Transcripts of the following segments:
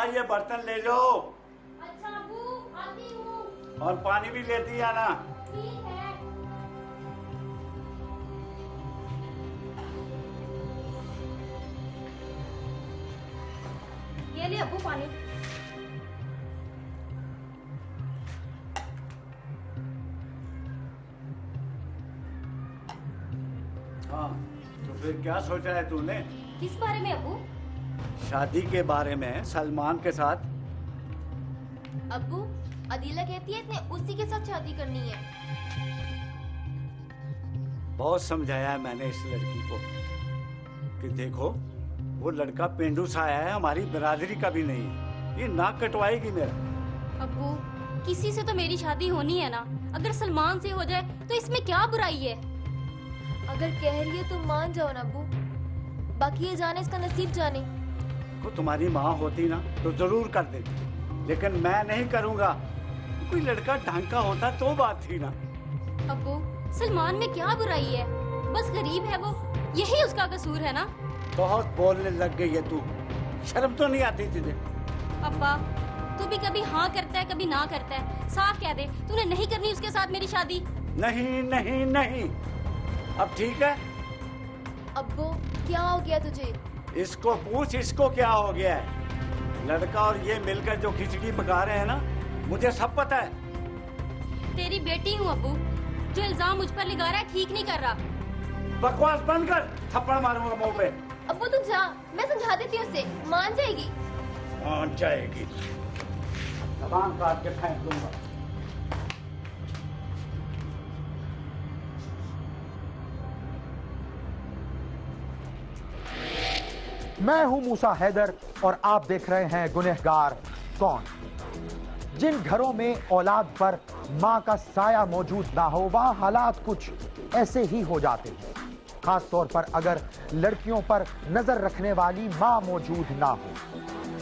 ये बर्तन ले जाओ। अच्छा अब्बू, आती हूँ। और पानी भी लेती आना। ठीक है। ये ले अब्बू पानी। हाँ, तो फिर क्या सोचा है तूने? किस बारे में अब्बू? शादी के बारे में सलमान के साथ। अब्बू, अदीला कहती है इसने उसी के साथ शादी करनी है। बहुत समझाया है मैंने इस लड़की को कि देखो वो लड़का पेंडू सा है, हमारी बिरादरी का भी नहीं, ये नाक कटवाएगी मेरा। अब्बू, किसी से तो मेरी शादी होनी है ना, अगर सलमान से हो जाए तो इसमें क्या बुराई है? अगर कह रही है तो मान जाओ ना अब्बू, बाकी ये जाने इसका नसीब जाने। को तुम्हारी माँ होती ना तो जरूर कर देती, लेकिन मैं नहीं करूँगा। कोई लड़का ढंग का होता तो बात थी ना। अब्बू, सलमान में क्या बुराई है? बस गरीब है वो, यही उसका कसूर है ना। बहुत बोलने लग गई है तू, शर्म तो नहीं आती तुझे? अब्बा, तू भी कभी हाँ करता है कभी ना करता है, साफ कह दे तूने नहीं करनी उसके साथ मेरी शादी। नहीं नहीं नहीं, अब ठीक है। अब्बू, क्या हो गया तुझे? इसको पूछ, इसको क्या हो गया है? लड़का और ये मिलकर जो खिचड़ी पका रहे हैं ना, मुझे सब पता है। तेरी बेटी हूँ अब्बू, जो इल्जाम मुझ पर लगा रहा है ठीक नहीं कर रहा। बकवास बंद कर, थप्पड़ मारूंगा मुंह पे। अब्बू तू जा, मैं समझा देती हूँ उसे, मान जाएगी। मान जाएगी, जबान काट के फेंक दूंगा। मैं हूं मूसा हैदर और आप देख रहे हैं गुनहगार कौन। जिन घरों में औलाद पर मां का साया मौजूद ना हो, वहां हालात कुछ ऐसे ही हो जाते हैं, खास तौर पर अगर लड़कियों पर नजर रखने वाली मां मौजूद ना हो,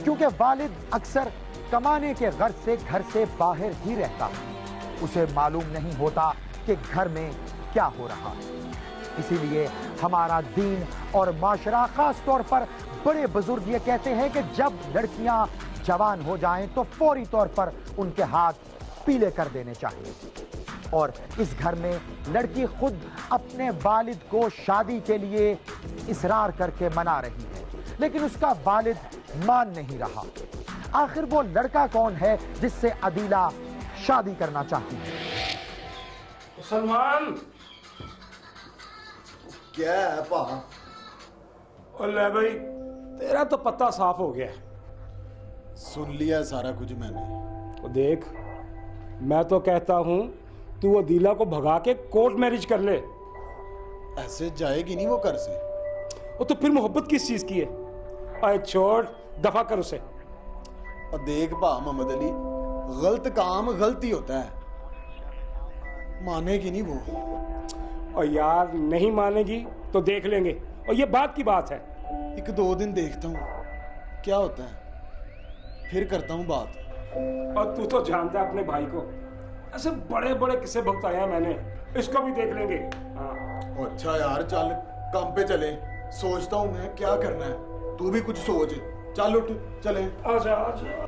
क्योंकि वालिद अक्सर कमाने के गर्ज से घर से बाहर ही रहता है, उसे मालूम नहीं होता कि घर में क्या हो रहा है। इसीलिए हमारा दीन और माशरा, खास तौर पर बड़े बुजुर्ग ये कहते हैं कि जब लड़कियां जवान हो जाएं तो फौरी तौर पर उनके हाथ पीले कर देने चाहिए। और इस घर में लड़की खुद अपने वालिद को शादी के लिए इसरार करके मना रही है, लेकिन उसका वालिद मान नहीं रहा। आखिर वो लड़का कौन है जिससे अदीला शादी करना चाहती है? सलमान, क्या है पा? और ले भाई, तेरा तो पत्ता साफ हो गया। सुन लिया सारा कुछ मैंने। तो देख, मैं तो कहता हूं तू वो अदीला को भगा के कोर्ट मैरिज कर ले। ऐसे जाएगी नहीं वो घर से। वो तो फिर मोहब्बत किस चीज की है? अरे छोड़, दफा कर उसे। और देख पा मोहम्मद अली, गलत काम गलती होता है, मानेगी नहीं वो। और यार नहीं मानेगी तो देख लेंगे, और ये बात की बात है। एक दो दिन देखता हूँ क्या होता है, फिर करता हूँ बात। और तू तो जानता है अपने भाई को, ऐसे बड़े बड़े किस्से भुगताया मैंने, इसको भी देख लेंगे। हाँ। अच्छा यार चल, काम पे चले, सोचता हूँ मैं क्या करना है, तू भी कुछ सोच। चल उठ चले। आजा आजा।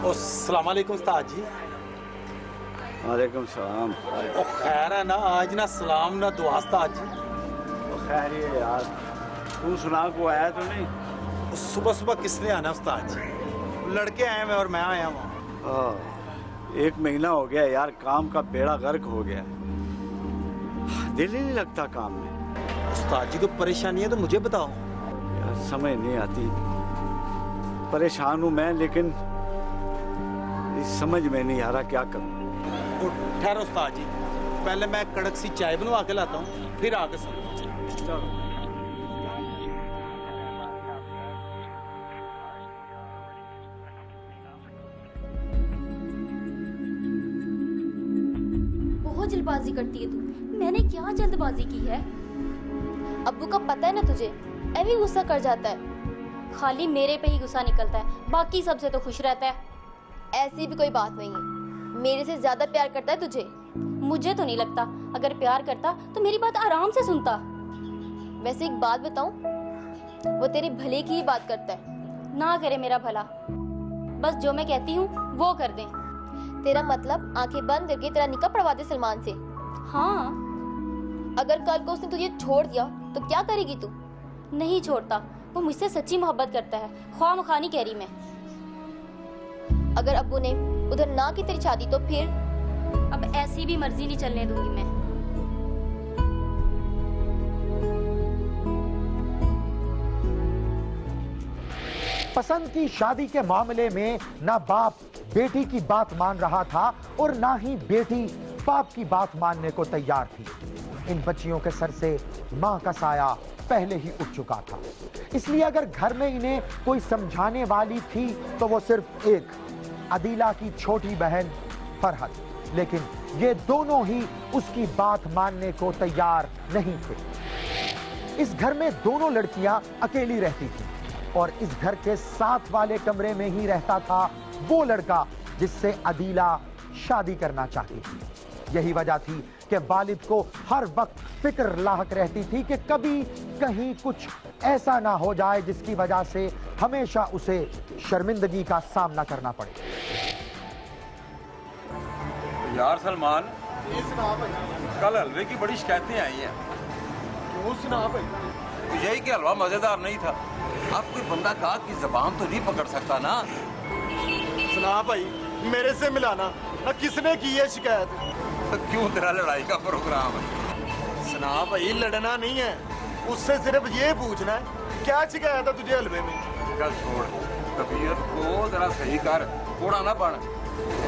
अस्सलाम वालेकुम उस्ताद जी। वालेकुम सलाम। ओ खैर है ना, आज ना सलाम ना दुआ उस्ताद जी। तो खैर ही है यार, तू सुना को आया तो नहीं? सुबह सुबह किसने आना उस्ताद जी? लड़के आए हैं और मैं आया हूँ। एक महीना हो गया यार, काम का बेड़ा गर्क हो गया, दिल ही नहीं लगता काम में। उस्ताद जी को परेशानी है तो मुझे बताओ। यार समझ नहीं आती, परेशान हूँ मैं, लेकिन समझ में नहीं आ रहा क्या करूं। ठहरो उस्ताद जी, पहले मैं कड़क सी चाय बनवा के लाता हूँ, फिर आके सुनो। चलो। जल्दबाजी करती है तू? मैंने क्या जल्दबाजी की है? अब्बू का पता है ना तुझे, ऐवी गुस्सा कर जाता है। खाली मेरे पे ही गुस्सा निकलता है, बाकी सबसे तो खुश रहता है। ऐसी भी कोई बात नहीं है, मेरे से ज्यादा प्यार करता है तुझे। मुझे तो नहीं लगता, अगर प्यार करता तो मेरी बात आराम से सुनता। वैसे एक बात बताऊं, वो तेरे भले की ही बात करता है। ना करे मेरा भला, बस जो मैं कहती हूँ वो कर दे। तेरा मतलब आंखें बंद करके तेरा निकाह पढ़वा दे सलमान से। हाँ, अगर कल को उसने तुझे छोड़ दिया तो क्या करेगी तू? नहीं छोड़ता, वो मुझसे सच्ची मोहब्बत करता है, ख्वाह मखा नहीं कह रही मैं। अगर अब्बू ने उधर ना की तेरी शादी तो फिर? अब ऐसी भी मर्जी नहीं चलने दूंगी मैं। पसंद की शादी के मामले में ना बाप बेटी की बात मान रहा था और ना ही बेटी बाप की बात मानने को तैयार थी। इन बच्चियों के सर से मां का साया पहले ही उठ चुका था, इसलिए अगर घर में इन्हें कोई समझाने वाली थी तो वो सिर्फ एक अदीला की छोटी बहन फरहत। लेकिन ये दोनों ही उसकी बात मानने को तैयार नहीं थे। इस घर में दोनों लड़कियां अकेली रहती थी और इस घर के साथ वाले कमरे में ही रहता था वो लड़का जिससे अदीला शादी करना चाहती थी। यही वजह थी कि वालिद को हर वक्त फिक्र लाहक रहती थी कि कभी कहीं कुछ ऐसा ना हो जाए जिसकी वजह से हमेशा उसे शर्मिंदगी का सामना करना पड़े। यार सलमान, ये सुना भाई। कल हलवे की बड़ी शिकायतें आई हैं। क्यों सुना भाई? यही कि हलवा मजेदार नहीं था। अब कोई बंदा कहा कि जबान तो नहीं पकड़ सकता ना। सुना भाई, मेरे से मिलाना ना, किसने की है शिकायत? तो क्यों तेरा लड़ाई का प्रोग्राम है? सुना भाई, लड़ना नहीं है, उससे सिर्फ ये पूछना है क्या शिकायत है तुझे हलवे में? कल छोड़, तबीयत को जरा सही कर, थोड़ा ना बन।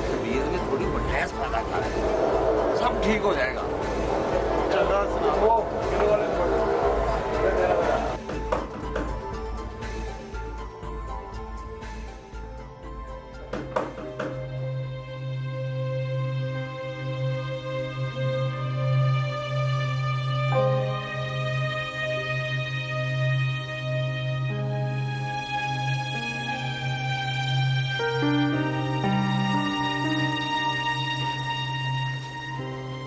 तबीयत में थोड़ी बढ़ास पैदा कर, सब ठीक हो जाएगा। चला सुना।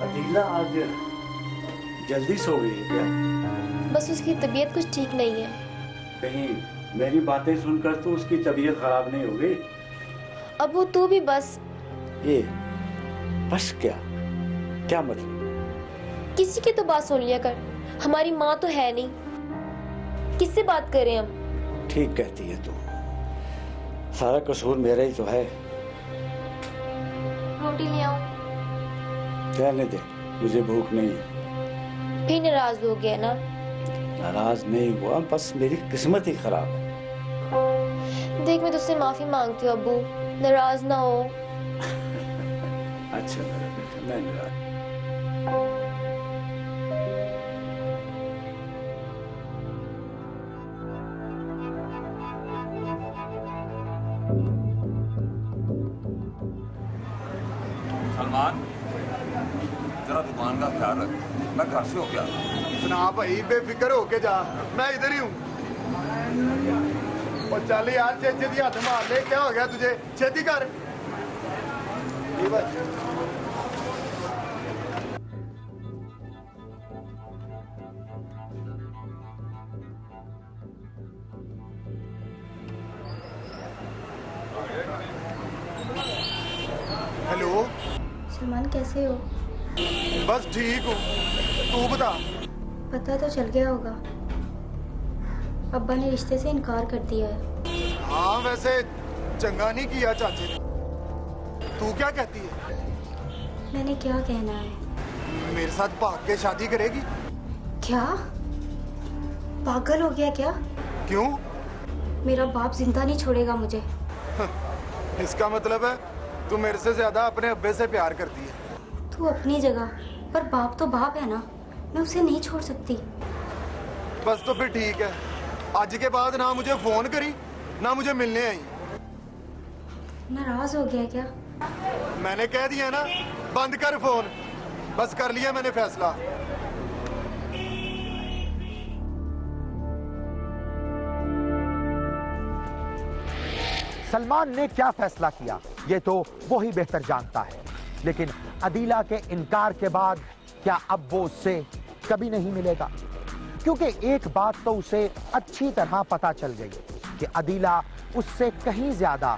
अदीला आज जल्दी सो गई है क्या? बस उसकी तबीयत कुछ ठीक नहीं है। कहीं मेरी बातें सुनकर तो उसकी तबीयत खराब नहीं हो गई? अब वो तू भी बस। ये बस क्या क्या मतलब? किसी की तो बात सुन लिया कर, हमारी माँ तो है नहीं, किससे बात करें हम? ठीक कहती है तू, सारा कसूर मेरा ही तो है। रोटी ले आओ। रहने दे, मुझे भूख नहीं है। फिर नाराज हो गया ना? नाराज नहीं हुआ, बस मेरी किस्मत ही खराब है। देख, मैं तुझसे माफी मांगती हूँ अब्बू, नाराज ना हो। अच्छा मेरा बेटा, मैं नाराज। सलमान, जरा दुकान का ख्याल रख, मैं घर से हो गया। सुना भाई, बेफिक्र होके जा, मैं इधर ही हूँ। और चल यार, छेती हाथ मार ले, क्या हो गया तुझे? छेती कर। ये बस। हेलो सलमान, कैसे हो? बस ठीक हूँ, तू बता। पता तो चल गया होगा, अब्बा ने रिश्ते से इनकार कर दिया है। हाँ, वैसे चंगा नहीं किया चाचे ने। तू क्या कहती है? मैंने क्या कहना है? मेरे साथ भाग के शादी करेगी? क्या पागल हो गया क्या? क्यों? मेरा बाप जिंदा नहीं छोड़ेगा मुझे। इसका मतलब है तू मेरे से ज्यादा अपने अब्बे से प्यार करती है। तू अपनी जगह, पर बाप तो बाप है ना, मैं उसे नहीं छोड़ सकती। बस तो फिर ठीक है, आज के बाद ना मुझे फोन करी ना मुझे मिलने आई। नाराज हो गया क्या? मैंने कह दिया ना, बंद कर फोन, बस कर लिया मैंने फैसला। सलमान ने क्या फैसला किया ये तो वो ही बेहतर जानता है, लेकिन अदीला के इनकार के बाद क्या अब वो उससे कभी नहीं मिलेगा? क्योंकि एक बात तो उसे अच्छी तरह पता चल गई कि अदीला उससे कहीं ज्यादा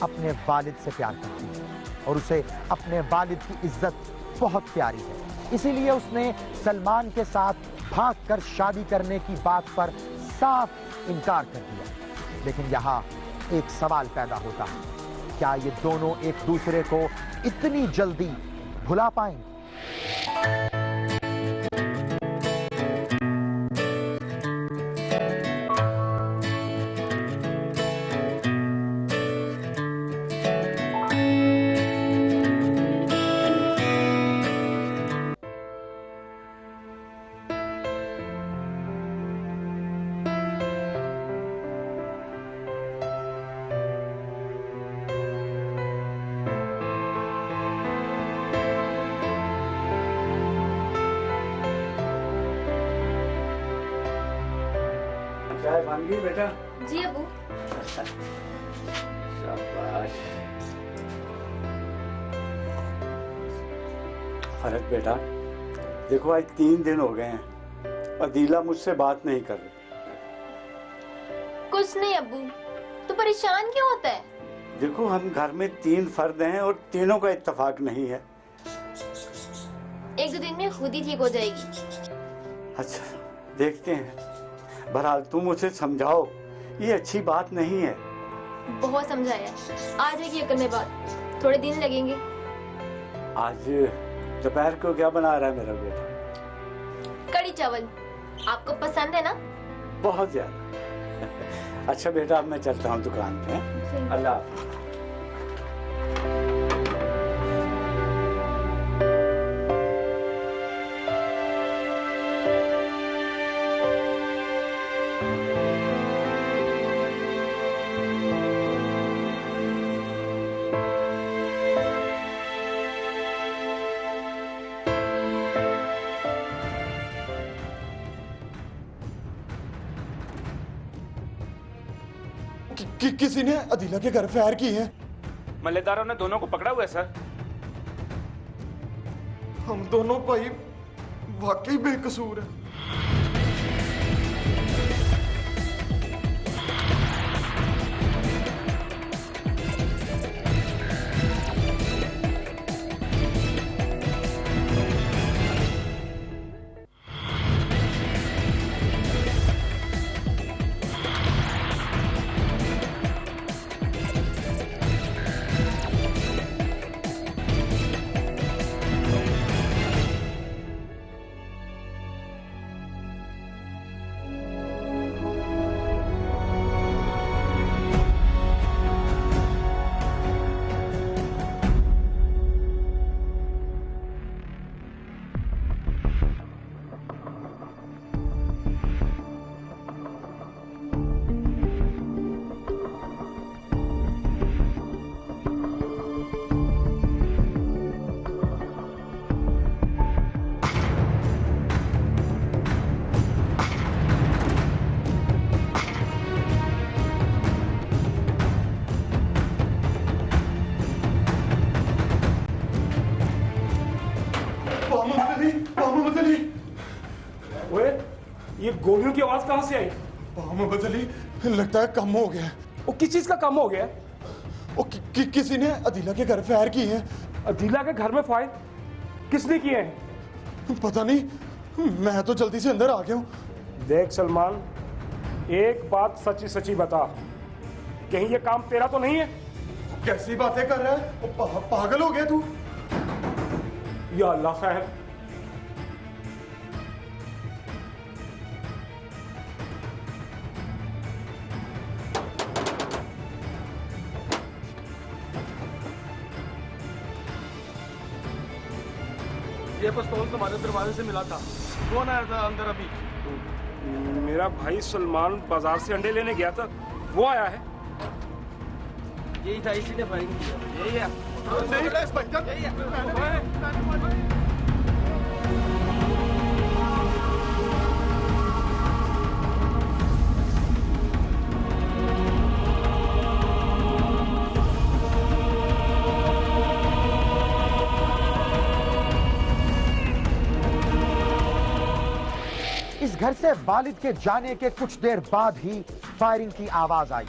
अपने वालिद से प्यार करती है और उसे अपने वालिद की इज्जत बहुत प्यारी है। इसीलिए उसने सलमान के साथ भागकर शादी करने की बात पर साफ इनकार कर दिया। लेकिन यहाँ एक सवाल पैदा होता है, क्या ये दोनों एक दूसरे को इतनी जल्दी भुला पाएंगे? चाय बन गई बेटा? जी अबू। शाबाश। फरक बेटा, देखो आज 3 दिन हो गए हैं, अदीला मुझसे बात नहीं कर रही। कुछ नहीं अबू, तू परेशान क्यों होता है? देखो हम घर में 3 फर्द हैं और तीनों का इत्तेफाक नहीं है। 1-2 दिन में खुद ही ठीक हो जाएगी। अच्छा देखते हैं। बहरहाल तुम उसे समझाओ, ये अच्छी बात नहीं है। बहुत समझाया, आ जाएगी अकल में बात, थोड़े दिन लगेंगे। आज दोपहर को क्या बना रहा है मेरा बेटा? कड़ी चावल, आपको पसंद है ना? बहुत ज्यादा। अच्छा बेटा, अब मैं चलता हूँ दुकान पे। अल्लाह हाफ़िज़। किसी ने अदीला के घर फायर की है। मल्लेदारों ने दोनों को पकड़ा हुआ है सर। हम दोनों भाई वाकई बेकसूर हैं। ओए, ये गोलियों की आवाज कहां से आई? मोहम्मद अली, लगता है कम हो गया। वो किस चीज का कम हो गया? वो किसी ने अदीला के घर फायर की है। अदीला के घर में फायर किसने किए हैं? पता नहीं, मैं तो जल्दी से अंदर आ गया हूँ। देख सलमान, एक बात सच्ची सच्ची बता, कहीं ये काम तेरा तो नहीं है? कैसी बातें कर रहा है? पागल हो गया तू? या अल्लाह खैर। ये पिस्तौल तुम्हारे दरवाजे से मिला था। कौन आया था अंदर अभी? मेरा भाई सलमान बाजार से अंडे लेने गया था, वो आया है। यही था, इसी ने फायरिंग किया। यही है। नहीं, घर से वालिद के जाने के कुछ देर बाद ही फायरिंग की आवाज आई।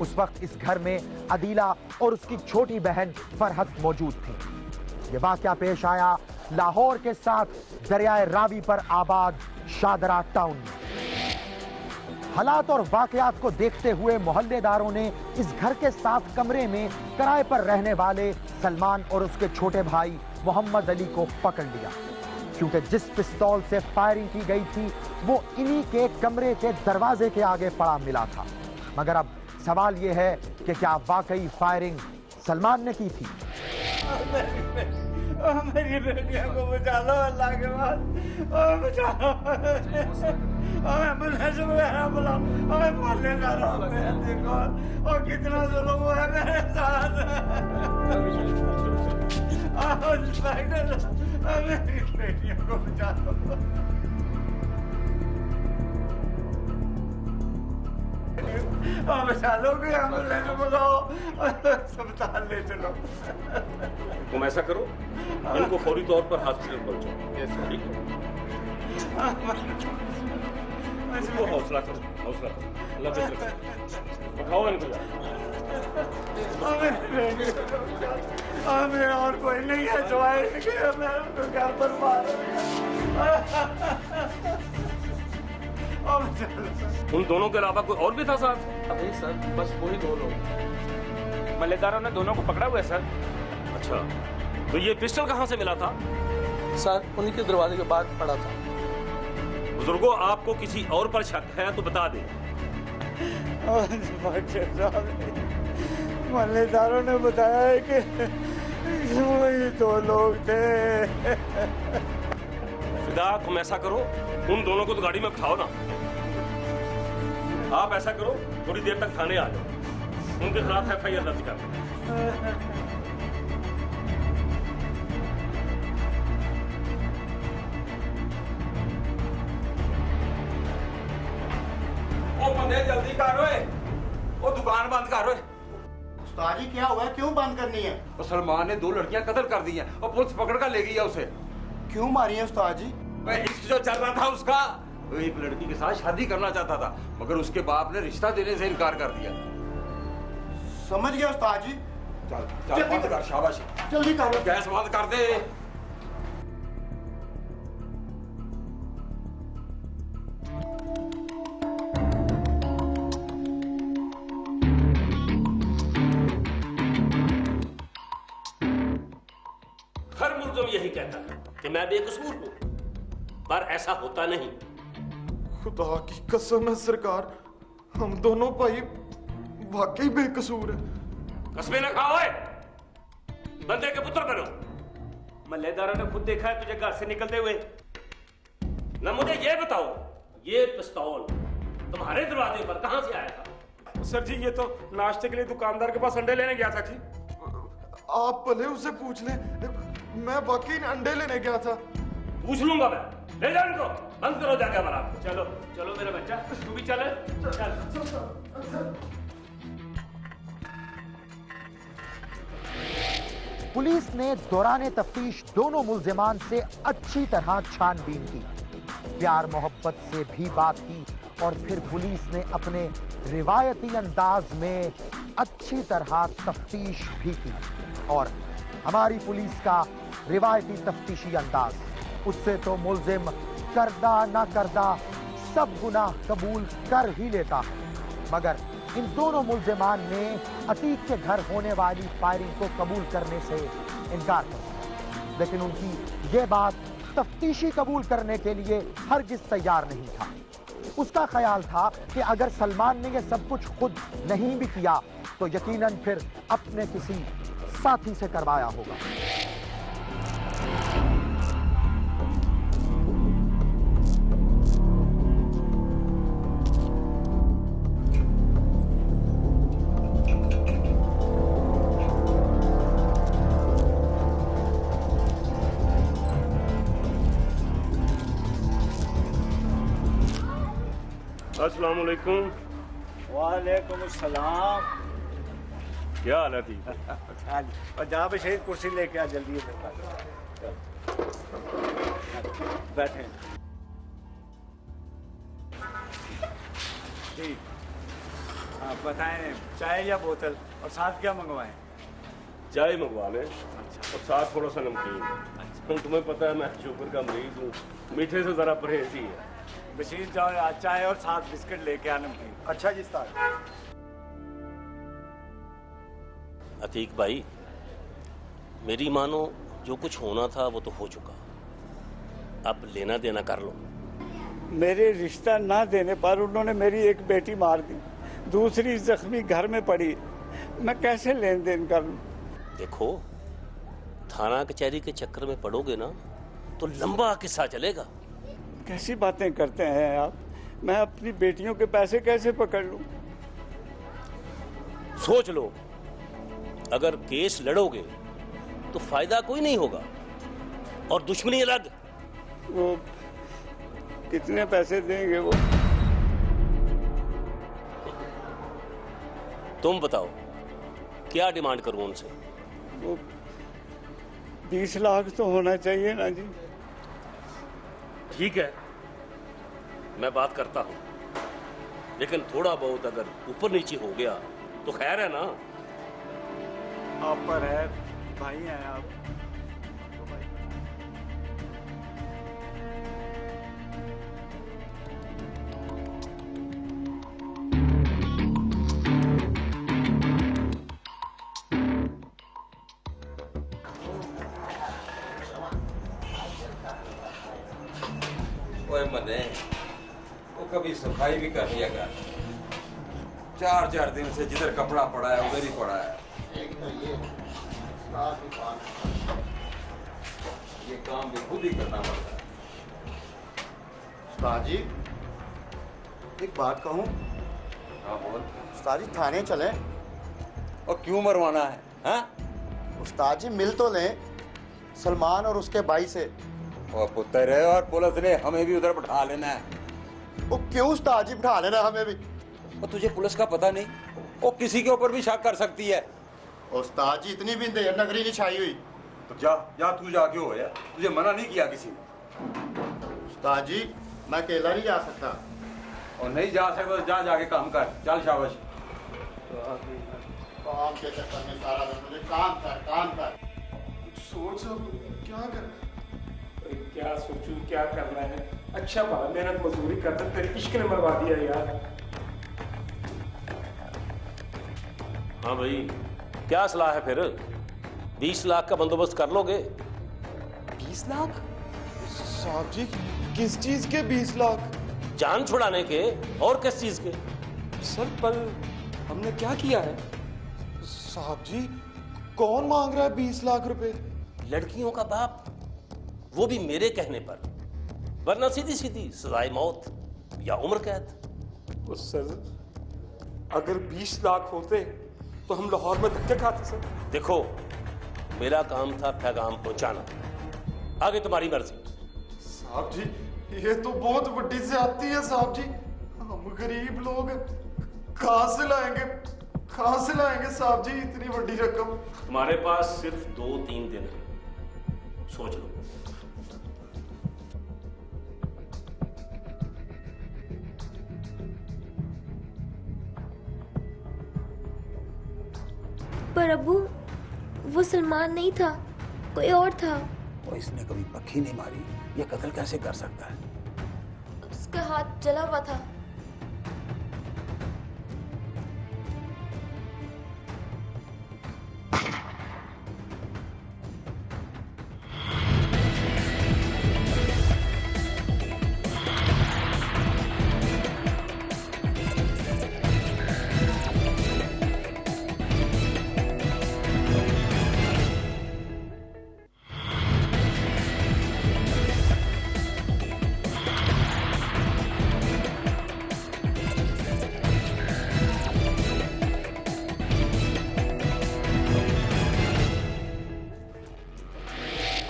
उस वक्त इस घर में अदीला और उसकी छोटी बहन फरहत मौजूद थी। ये वाकया पेश आया लाहौर के साथ दरियाए रावी पर आबाद शादरा टाउन में। हालात और वाकयात को देखते हुए मोहल्लेदारों ने इस घर के 7 कमरे में किराए पर रहने वाले सलमान और उसके छोटे भाई मोहम्मद अली को पकड़ लिया, क्योंकि जिस पिस्तौल से फायरिंग की गई थी वो इन्हीं के कमरे के दरवाजे के आगे पड़ा मिला था। मगर अब सवाल यह है कि क्या वाकई फायरिंग सलमान ने की थी? मेरी बेटियों को बचा लो अल्लाह के बाद, बचा लो, एम्बुलेंस वगैरह बुलाओ, मारने जा रहा हूँ मैं, देखो और कितना जुल्म हुआ है मेरे साथ। मेरी बेटियों को बचा लो, बचा लो, कि एम्बुलेंस बुलाओ, अस्पताल ले चलो। तुम ऐसा करो, इनको फौरी तौर पर हॉस्पिटल पहुंचाओ। ठीक है, इसको हौसला करो, हौसला करो, अल्लाह पे रखो, उठाओ इनको। हमें और कोई नहीं है सिवाय मैं उनको घर पर मार। उन दोनों के अलावा कोई और भी था साथ? नहीं सर, बस वही 2 लोग। मल्लेदारों ने दोनों को पकड़ा हुआ है सर। अच्छा, तो ये पिस्टल कहाँ से मिला था? सर, उन्हीं के दरवाजे के बाद पड़ा था। बुजुर्गों, आपको किसी और पर शक है तो बता दें। मल्लेदारों ने बताया है कि वही 2 लोग थे। फिदा, तुम ऐसा करो, उन दोनों को तो गाड़ी में बिठाओ ना। आप ऐसा करो, थोड़ी देर तक थाने आ जाओ, उनके खिलाफ FIR दर्ज कर दो। ओ बंदे जल्दी कर ओए, ओ दुकान बंद कर ओए। उस्ताद जी क्या हुआ है, क्यों बंद करनी है? और सलमान ने 2 लड़कियां कत्ल कर दी हैं और पुलिस पकड़ कर ले गई है उसे। क्यों मारी है उस्ताद जी? इश्क जो चल रहा था उसका, वो एक लड़की के साथ शादी करना चाहता था, मगर उसके बाप ने रिश्ता देने से इनकार कर दिया। समझ गया उस्ताद जी। चल चल बंद कर, शाबाश, जल्दी करो। गैस बंद कर दे। हर मुल्ज़िम यही कहता है कि मैं बेकसूर हूं, पर ऐसा होता नहीं। खुदा की कसम है सरकार, हम दोनों भाई वाकई बेकसूर है। कसमें न खाओ, बंदे के पुत्र बनो। मल्लेदारों ने खुद देखा है तुझे घर से निकलते हुए। ना मुझे ये बताओ, ये पिस्तौल तुम्हारे दरवाजे पर कहां से आया था? सर जी, ये तो नाश्ते के लिए दुकानदार के पास अंडे लेने गया था जी। आप भले उससे पूछ ले, मैं वाकई अंडे लेने गया था। पूछ लूंगा मैं, ले जाओ इनको, बंद करो जाके हमारा। चलो चलो मेरा बच्चा, तू भी चल। पुलिस ने दौरान तफ्तीश दोनों मुल्जिमान से अच्छी तरह छानबीन की, प्यार मोहब्बत से भी बात की और फिर पुलिस ने अपने रिवायती अंदाज में अच्छी तरह तफ्तीश भी की। और हमारी पुलिस का रिवायती तफ्तीशी अंदाज, उससे तो मुल्जिम करदा ना करदा सब गुनाह कबूल कर ही लेता है। मगर इन दोनों मुल्जिमान ने अतीक के घर होने वाली फायरिंग को कबूल करने से इनकार कर दिया, लेकिन उनकी ये बात तफ्तीशी कबूल करने के लिए हरगिज तैयार नहीं था। उसका ख्याल था कि अगर सलमान ने यह सब कुछ खुद नहीं भी किया तो यकीनन फिर अपने किसी साथी से करवाया होगा। अस्सलाम वालेकुम। वालेकुम अस्सलाम। क्या हाल है थी? और जहाँ पे शहीद कुर्सी लेके आ जल्दी बैठे। जी आप बताएं, चाय या बोतल, और साथ क्या मंगवाएं? चाय मंगवा लें और साथ थोड़ा सा नमकीन। तुम्हें पता है मैं शुगर का मरीज हूँ, मीठे से जरा परहेज ही है। बशीर जाओ, चाय और साथ बिस्किट लेके आ, नमकीन। अच्छा जी उस्ताद। अतीक भाई, मेरी मानो जो कुछ होना था वो तो हो चुका, अब लेना देना कर लो। मेरे रिश्ता ना देने पर उन्होंने मेरी एक बेटी मार दी, दूसरी जख्मी घर में पड़ी, मैं कैसे लेन देन कर लूं? देखो, थाना कचहरी के चक्कर में पड़ोगे ना तो लंबा किस्सा चलेगा। कैसी बातें करते हैं आप? मैं अपनी बेटियों के पैसे कैसे पकड़ लूं? सोच लो, अगर केस लड़ोगे तो फायदा कोई नहीं होगा और दुश्मनी अलग। वो कितने पैसे देंगे वो? तुम बताओ क्या डिमांड करूं उनसे? वो 20 लाख तो होना चाहिए ना जी। ठीक है, मैं बात करता हूं, लेकिन थोड़ा बहुत अगर ऊपर नीचे हो गया तो खैर है ना। आप पर है, भाई हैं आप। ओए मने, वो कभी सफाई भी कर लिया कर। 4-4 दिन से जिधर कपड़ा पड़ा है उधर ही पड़ा है। ये काम भी खुद ही करना पड़ता है। उस्ताद जी, एक बात कहूँ? हाँ बोल। उस्ताद जी थाने चलें? और क्यों मरवाना है? हाँ? उस्ताद जी मिल तो लें सलमान और उसके भाई से। और पुत्र है और पुलिस ने हमें भी उधर बैठा लेना है। वो क्यों उस्ताद जी बैठा लेना हमें भी? और तुझे पुलिस का पता नहीं, वो किसी के ऊपर भी शक कर सकती है। उस्ताद जी इतनी भी देर नगरी नहीं छाई हुई। तो जा तू जाके हो यार, तुझे मना नहीं किया किसी ने। उस्ताद जी मैं अकेला नहीं जा सकता। और नहीं जा सकता तो जाके काम कर। चल शाबाश। काम के चक्कर में सारा दिन मुझे काम कर। सोच क्या कर? क्या सोचूं, क्या करना है? अच्छा भला मेहनत मजदूरी करता, तेरे इश्क ने मरवा दिया यार। हाँ भाई, क्या सलाह है फिर? 20 लाख का बंदोबस्त कर लोगे? 20 लाख? साहब जी किस चीज के 20 लाख? जान छुड़ाने के, और किस चीज के? सर पर हमने क्या किया है? साहब जी कौन मांग रहा है 20 लाख रुपए? लड़कियों का बाप, वो भी मेरे कहने पर, वरना सीधी सीधी सजाए मौत या उम्र कैद। सर अगर 20 लाख होते तो हम लाहौर में धक्के खाते सर। देखो, मेरा काम था पैगाम पहुंचाना, आगे तुम्हारी मर्जी। साहब जी ये तो बहुत बड़ी ज्यादती है साहब जी। हम गरीब लोग कहां से लाएंगे साहब जी इतनी बड़ी रकम? तुम्हारे पास सिर्फ 2-3 दिन है, सोच लो। पर अबू वो सलमान नहीं था, कोई और था। और इसने कभी पक्की नहीं मारी, ये कत्ल कैसे कर सकता है? उसका हाथ जला हुआ था।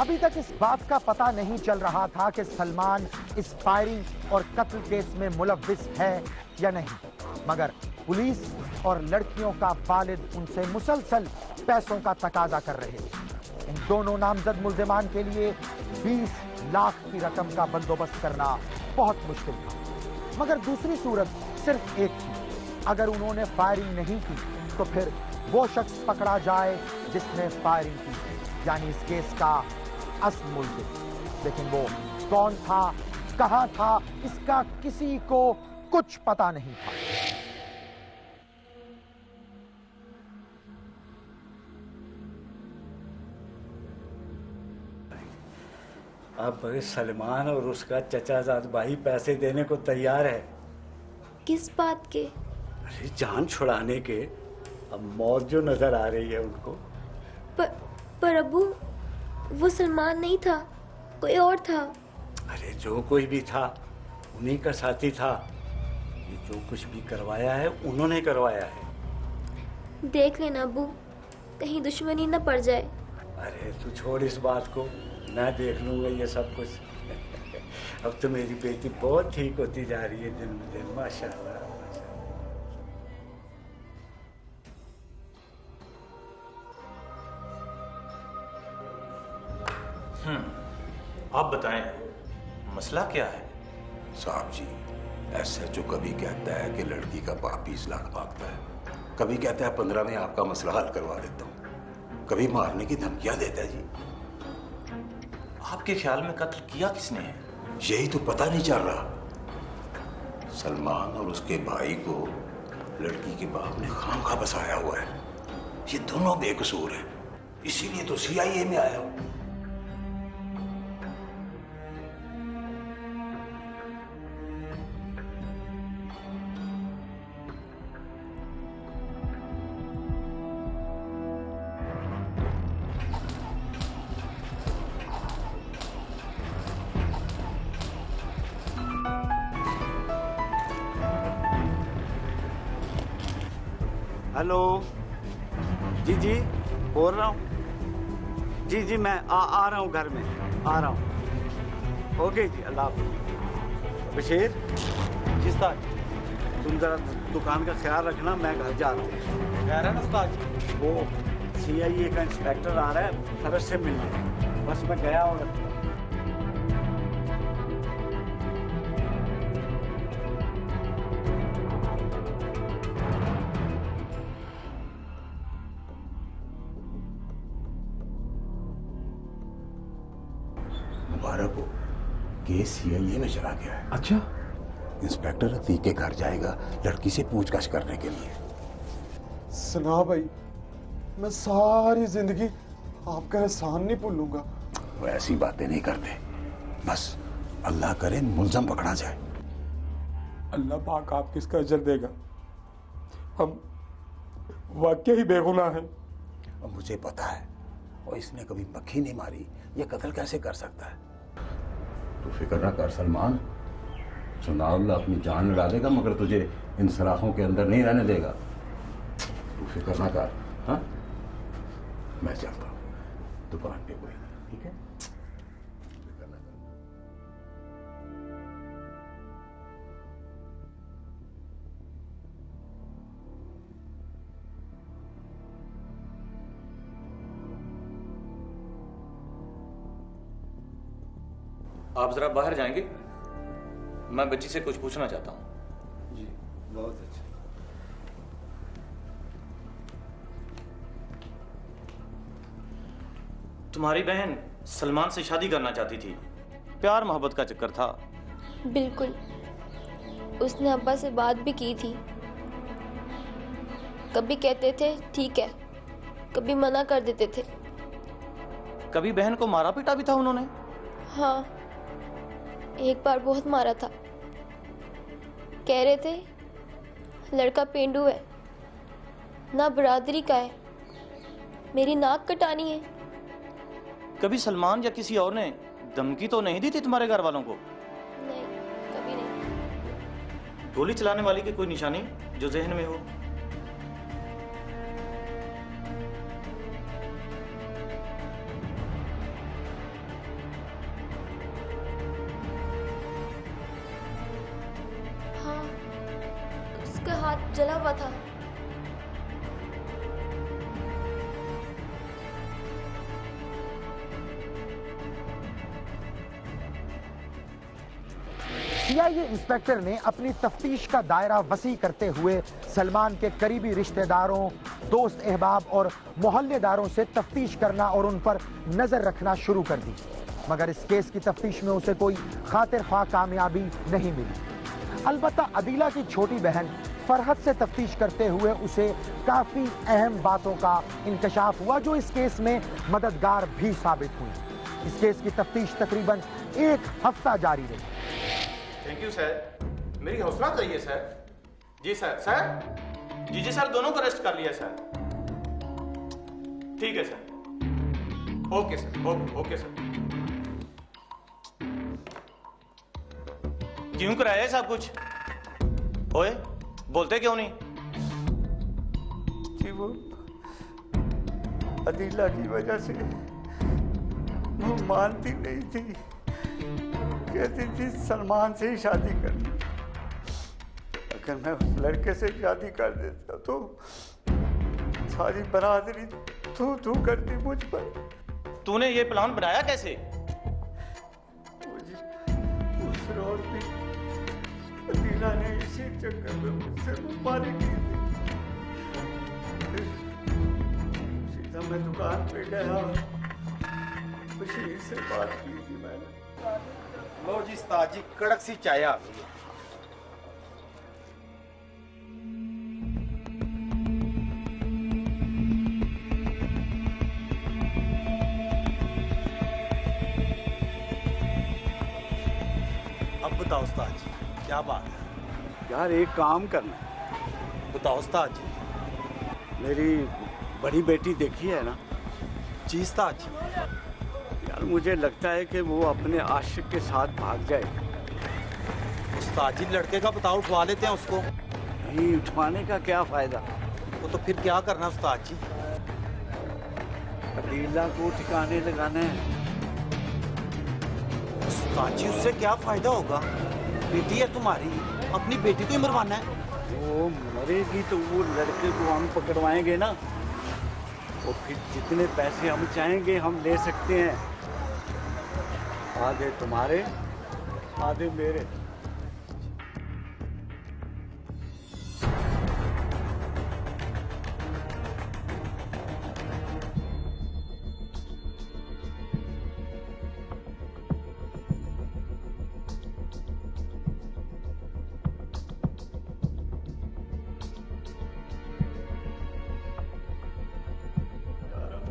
अभी तक इस बात का पता नहीं चल रहा था कि सलमान इस फायरिंग और कत्ल केस में मुलव्विस है या नहीं, मगर पुलिस और लड़कियों का वालिद उनसे मुसलसल पैसों का तकाजा कर रहे थे। इन दोनों नामजद मुल्जिमान के लिए 20 लाख की रकम का बंदोबस्त करना बहुत मुश्किल था, मगर दूसरी सूरत सिर्फ एक थी। अगर उन्होंने फायरिंग नहीं की तो फिर वो शख्स पकड़ा जाए जिसने फायरिंग की, यानी इस केस का असल मुल्ज़िम। लेकिन वो कौन था, कहां था, इसका किसी को कुछ पता नहीं था। अब सलमान और उसका चचाजाद भाई पैसे देने को तैयार है। किस बात के? अरे जान छुड़ाने के। अब मौत जो नजर आ रही है उनको। पर अबू, वो सलमान नहीं था, कोई और था। अरे जो कोई भी था उन्हीं का साथी था। ये जो कुछ भी करवाया है उन्होंने करवाया है। देख लेना अबू, कहीं दुश्मनी न पड़ जाए। अरे तू छोड़ इस बात को, मैं देख लूंगा ये सब कुछ। अब तो मेरी बेटी बहुत ठीक होती जा रही है दिन ब दिन, माशाल्लाह। आप बताएं, मसला क्या है? साहब जी, एसएचओ कभी कहता है कि लड़की का बाप 20 लाख मांगता है, कभी कहता है 15 में आपका मसला हल करवा देता हूँ, कभी मारने की धमकियां देता है जी। आपके ख्याल में कत्ल किया किसने है? यही तो पता नहीं चल रहा। सलमान और उसके भाई को लड़की के बाप ने खामखा बसाया हुआ है। ये दोनों बेकसूर हैं, इसीलिए तो सीआईए में आया हूं। हेलो जी बोल रहा हूँ जी मैं आ रहा हूँ, घर में आ रहा हूँ। ओके जी, अल्लाह हाफ़िज़। बशीर जी उस्ताद। तुम जरा दुकान का ख्याल रखना, मैं घर जा रहा हूँ। खैर है ना उस्ताद जी? वो सीआईए का इंस्पेक्टर आ रहा है फरज से मिलने, बस मैं गया और मुबारक हो, केस सीआईए में चला गया है। अच्छा। इंस्पेक्टर रफीक के घर जाएगा लड़की से पूछताछ करने के लिए। सुना भाई, मैं सारी जिंदगी आपका एहसान नहीं भूलूंगा। वो ऐसी बातें नहीं करते, बस अल्लाह करे मुलजम पकड़ा जाए। अल्लाह पाक आपको इसका अजर देगा। हम वाकई ही बेगुनाह हैं। और मुझे पता है, और इसने कभी मक्खी नहीं मारी, ये कत्ल कैसे कर सकता है। तू फिक्र ना कर सलमान, सुनाउल्लाह अपनी जान लड़ा देगा मगर तुझे इन सलाखों के अंदर नहीं रहने देगा। तू फिक्र ना कर। हाँ, मैं चलता हूँ, दुकान पे कोई नहीं, ठीक है? फिक्र ना कर। आप जरा बाहर जाएंगे, मैं बच्ची से कुछ पूछना चाहता हूँ। जी बहुत अच्छा। तुम्हारी बहन सलमान से शादी करना चाहती थी, प्यार मोहब्बत का चक्कर था। बिल्कुल, उसने अब्बा से बात भी की थी। कभी कहते थे ठीक है, कभी मना कर देते थे। कभी बहन को मारा पीटा भी था उन्होंने? हाँ, एक बार बहुत मारा था। कह रहे थे लड़का पेंडू है, ना बरादरी का है, मेरी नाक कटानी है। कभी सलमान या किसी और ने धमकी तो नहीं दी थी तुम्हारे घर वालों को? नहीं, कभी नहीं। गोली चलाने वाली की कोई निशानी जो जहन में हो? हाँ, उसका हाथ जला हुआ था। सीआईए इंस्पेक्टर ने अपनी तफ्तीश का दायरा वसी करते हुए सलमान के करीबी रिश्तेदारों, दोस्त अहबाब और मोहल्लेदारों से तफ्तीश करना और उन पर नजर रखना शुरू कर दी, मगर इस केस की तफ्तीश में उसे कोई खातिर ख्वाह कामयाबी नहीं मिली। अलबत्ता अदीला की छोटी बहन फरहत से तफ्तीश करते हुए उसे काफी अहम बातों का इंकशाफ हुआ जो इस केस में मददगार भी साबित हुई। इस केस की तफ्तीश तकरीबन 1 हफ्ता जारी रही। थैंक यू सर, मेरी हौसला चाहिए सर। जी सर। सर जी सर, दोनों को अरेस्ट कर लिया सर। ठीक है sir. Okay sir, okay sir. क्यों कराया है सब कुछ? ओए बोलते क्यों नहीं? जी वो अदीला की वजह से वो मानती नहीं थी, कहती थी सलमान से ही शादी करनी। अगर मैं उस लड़के से शादी कर देता तो सारी बरादरी थू करती मुझ पर। तूने ये प्लान बनाया कैसे? उस रोज भी अदीला ने इसी चक्कर में मुझसे मारी की थी। सीधा मैं दुकान पे गया, बशीर से बात की थी मैंने। लो जी उस्ताद जी, कड़क सी चाय आ गई है। अब बताओ उस्ताद जी, क्या बात है? यार एक काम करना, बताओ उस्ताद जी। मेरी बड़ी बेटी देखी है ना? जी उस्ताद जी। यार मुझे लगता है कि वो अपने आशिक के साथ भाग जाए। उस्ताद जी लड़के का बताओ उठवा लेते हैं उसको। नहीं, उठवाने का क्या फायदा? वो तो फिर क्या करना उस्ताद जी? अदीला को ठिकाने लगाना है। उस्ताद जी उससे क्या फायदा होगा? बेटी है तुम्हारी, अपनी बेटी को ही मरवाना है। वो मरेगी तो वो लड़के को हम पकड़वाएंगे ना, और फिर जितने पैसे हम चाहेंगे हम ले सकते हैं। आधे तुम्हारे, आधे मेरे।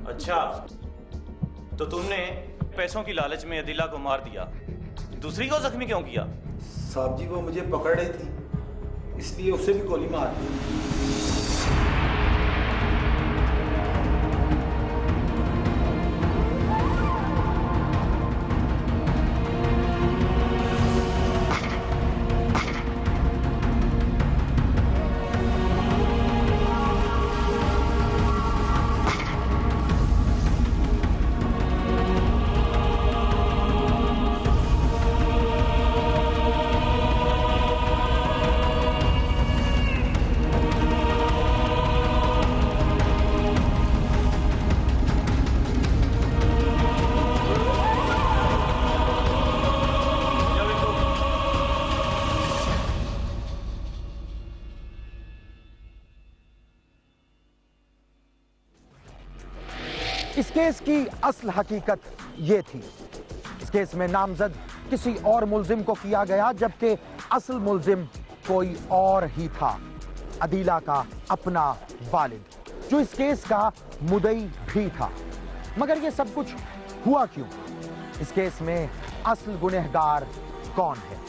अच्छा, तो तुमने पैसों की लालच में अदीला को मार दिया, दूसरी को जख्मी क्यों किया? साहब जी वो मुझे पकड़ रही थी, इसलिए उसे भी गोली मार दी। इस केस की असल हकीकत ये थी, इस केस में नामजद किसी और मुल्जिम को किया गया, जबकि असल मुल्जिम कोई और ही था, अदीला का अपना वालिद, जो इस केस का मुद्दई भी था। मगर ये सब कुछ हुआ क्यों? इस केस में असल गुनहगार कौन है?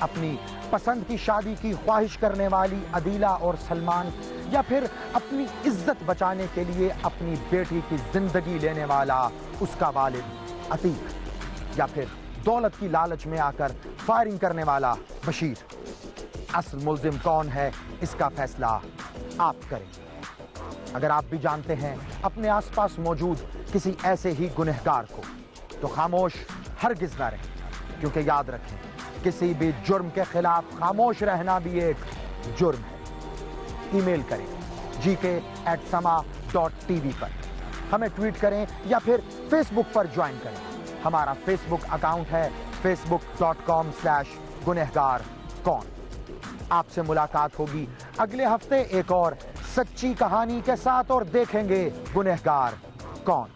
अपनी पसंद की शादी की ख्वाहिश करने वाली अदीला और सलमान, या फिर अपनी इज्जत बचाने के लिए अपनी बेटी की जिंदगी लेने वाला उसका वालिद अतीक, या फिर दौलत की लालच में आकर फायरिंग करने वाला बशीर? असल मुल्जिम कौन है, इसका फैसला आप करें। अगर आप भी जानते हैं अपने आसपास मौजूद किसी ऐसे ही गुनहगार को, तो खामोश हरगिज ना रहें, क्योंकि याद रखें किसी भी जुर्म के खिलाफ खामोश रहना भी एक जुर्म है। ईमेल करें gk@sama.tv पर, हमें ट्वीट करें या फिर फेसबुक पर ज्वाइन करें। हमारा फेसबुक अकाउंट है facebook.com/ गुनहगार कौन। आपसे मुलाकात होगी अगले हफ्ते एक और सच्ची कहानी के साथ और देखेंगे गुनहगार कौन।